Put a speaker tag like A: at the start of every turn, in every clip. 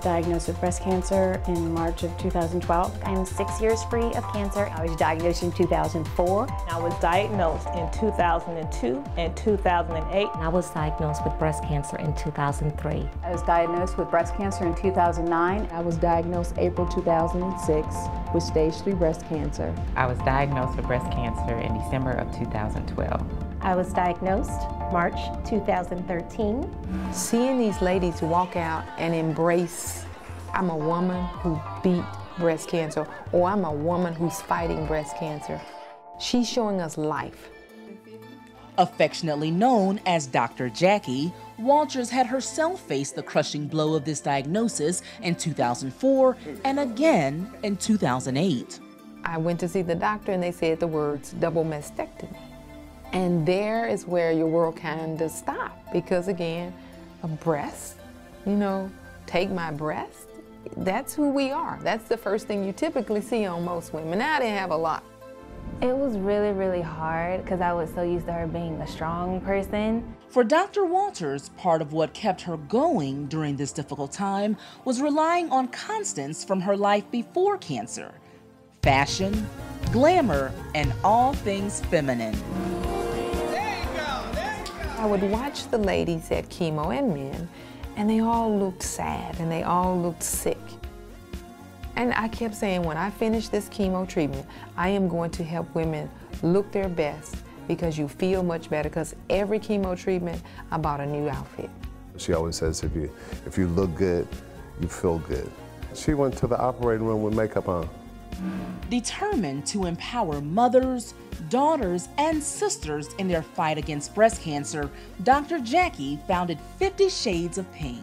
A: was diagnosed with breast cancer in March of 2012.
B: I'm 6 years free of cancer. I was diagnosed in 2004.
C: I was diagnosed in 2002 and 2008.
D: I was diagnosed with breast cancer in 2003.
E: I was diagnosed with breast cancer in 2009.
F: I was diagnosed April 2006 with stage 3 breast cancer.
G: I was diagnosed with breast cancer in December of 2012.
H: I was diagnosed March 2013.
I: Seeing these ladies walk out and embrace, I'm a woman who beat breast cancer, or I'm a woman who's fighting breast cancer. She's showing us life.
J: Affectionately known as Dr. Jackie, Walters had herself faced the crushing blow of this diagnosis in 2004 and again in 2008.
I: I went to see the doctor and they said the words double mastectomy. And there is where your world kind of stopped, because again, a breast, you know, take my breast, that's who we are. That's the first thing you typically see on most women. Now they have a lot.
B: It was really, really hard because I was so used to her being a strong person.
J: For Dr. Walters, part of what kept her going during this difficult time was relying on constants from her life before cancer: fashion, glamour, and all things feminine.
I: I would watch the ladies at chemo and men, and they all looked sad and they all looked sick. And I kept saying, when I finish this chemo treatment, I am going to help women look their best, because you feel much better, because every chemo treatment, I bought a new outfit.
K: She always says, if you look good, you feel good. She went to the operating room with makeup on.
J: Determined to empower mothers, daughters, and sisters in their fight against breast cancer, Dr. Jackie founded 50 Shades of Pink.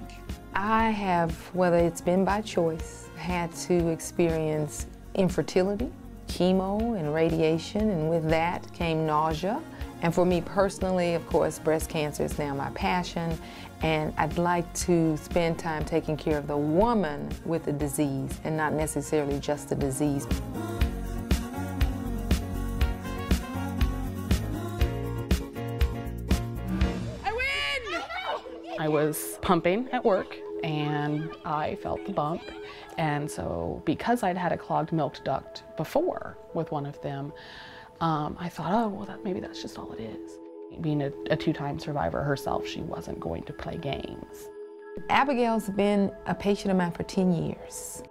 I: I have, whether it's been by choice, had to experience infertility, chemo and radiation, and with that came nausea. And for me personally, of course, breast cancer is now my passion, and I'd like to spend time taking care of the woman with the disease and not necessarily just the disease.
L: I was pumping at work and I felt the bump, and so because I'd had a clogged milk duct before with one of them, I thought, oh, well, maybe that's just all it is. Being a two-time survivor herself, she wasn't going to play games.
I: Abigail's been a patient of mine for 10 years.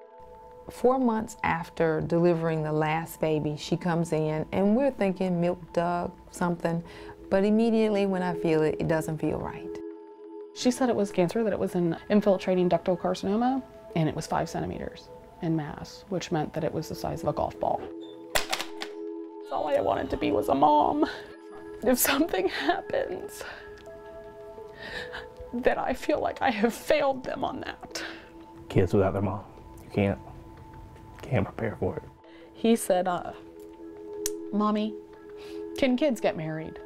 I: 4 months after delivering the last baby, she comes in and we're thinking milk duct, something, but immediately when I feel it, it doesn't feel right.
L: She said it was cancer, that it was an infiltrating ductal carcinoma, and it was 5 centimeters in mass, which meant that it was the size of a golf ball. All I wanted to be was a mom. If something happens, then I feel like I have failed them on that.
M: Kids without their mom, you can't prepare for it.
L: He said, Mommy, can kids get married?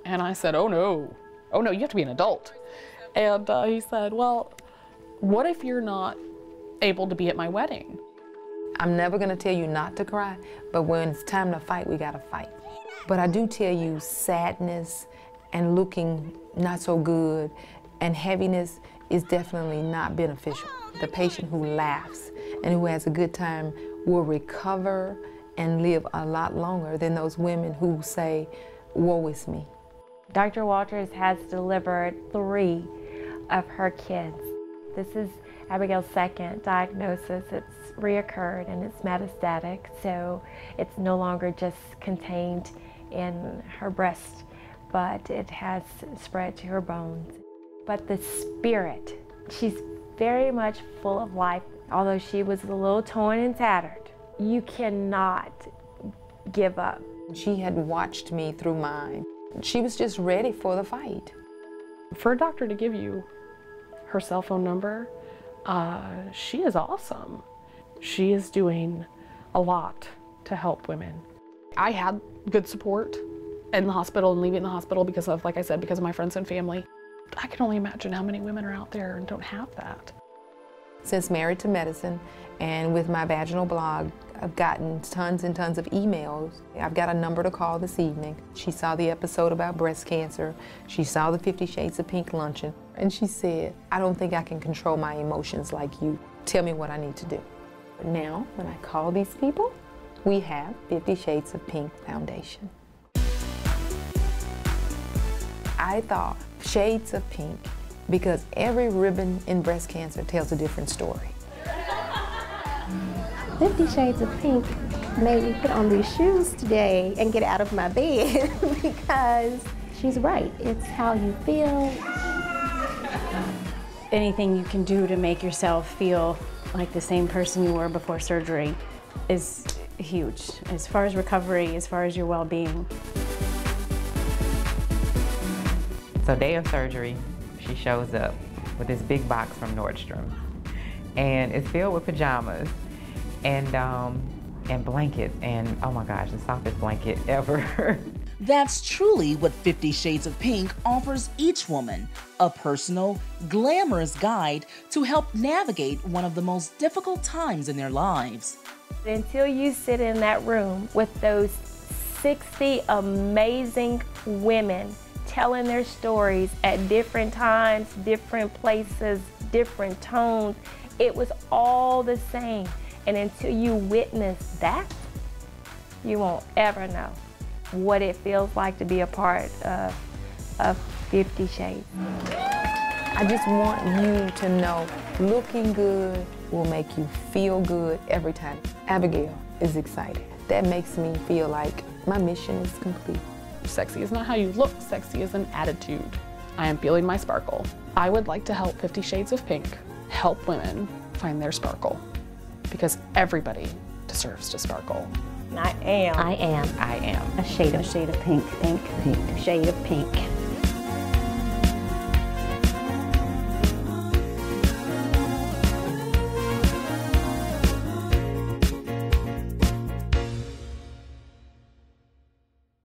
L: And I said, oh no, you have to be an adult. And he said, well, what if you're not able to be at my wedding?
I: I'm never gonna tell you not to cry, but when it's time to fight, we gotta fight. But I do tell you, sadness and looking not so good and heaviness is definitely not beneficial. The patient who laughs and who has a good time will recover and live a lot longer than those women who say, woe is me.
B: Dr. Walters has delivered 3 of her kids. This is Abigail's second diagnosis. It's reoccurred and it's metastatic, so it's no longer just contained in her breast, but it has spread to her bones. But the spirit, she's very much full of life, although she was a little torn and tattered. You cannot give up.
I: She had watched me through mine. She was just ready for the fight.
L: For a doctor to give you her cell phone number, she is awesome. She is doing a lot to help women. I had good support in the hospital and leaving the hospital because of, like I said, because of my friends and family. I can only imagine how many women are out there and don't have that.
I: Since Married to Medicine and with my vaginal blog, I've gotten tons and tons of emails. I've got a number to call this evening. She saw the episode about breast cancer. She saw the 50 Shades of Pink luncheon. And she said, I don't think I can control my emotions like you. Tell me what I need to do. But now, when I call these people, we have 50 Shades of Pink Foundation. I thought Shades of Pink because every ribbon in breast cancer tells a different story.
H: 50 Shades of Pink made me put on these shoes today and get out of my bed because she's right. It's how you feel.
A: Anything you can do to make yourself feel like the same person you were before surgery is huge, as far as recovery, as far as your well-being.
G: So day of surgery, she shows up with this big box from Nordstrom, and it's filled with pajamas and blankets, and oh my gosh, the softest blanket ever.
J: That's truly what 50 Shades of Pink offers each woman, a personal, glamorous guide to help navigate one of the most difficult times in their lives.
B: Until you sit in that room with those 60 amazing women telling their stories at different times, different places, different tones, it was all the same. And until you witness that, you won't ever know what it feels like to be a part of 50 Shades.
I: I just want you to know looking good will make you feel good every time. Abigail is excited. That makes me feel like my mission is complete.
L: Sexy is not how you look, sexy is an attitude. I am feeling my sparkle. I would like to help 50 Shades of Pink help women find their sparkle, because everybody deserves to sparkle.
H: I am
G: I am
H: a shade of pink, pink, pink, shade of pink.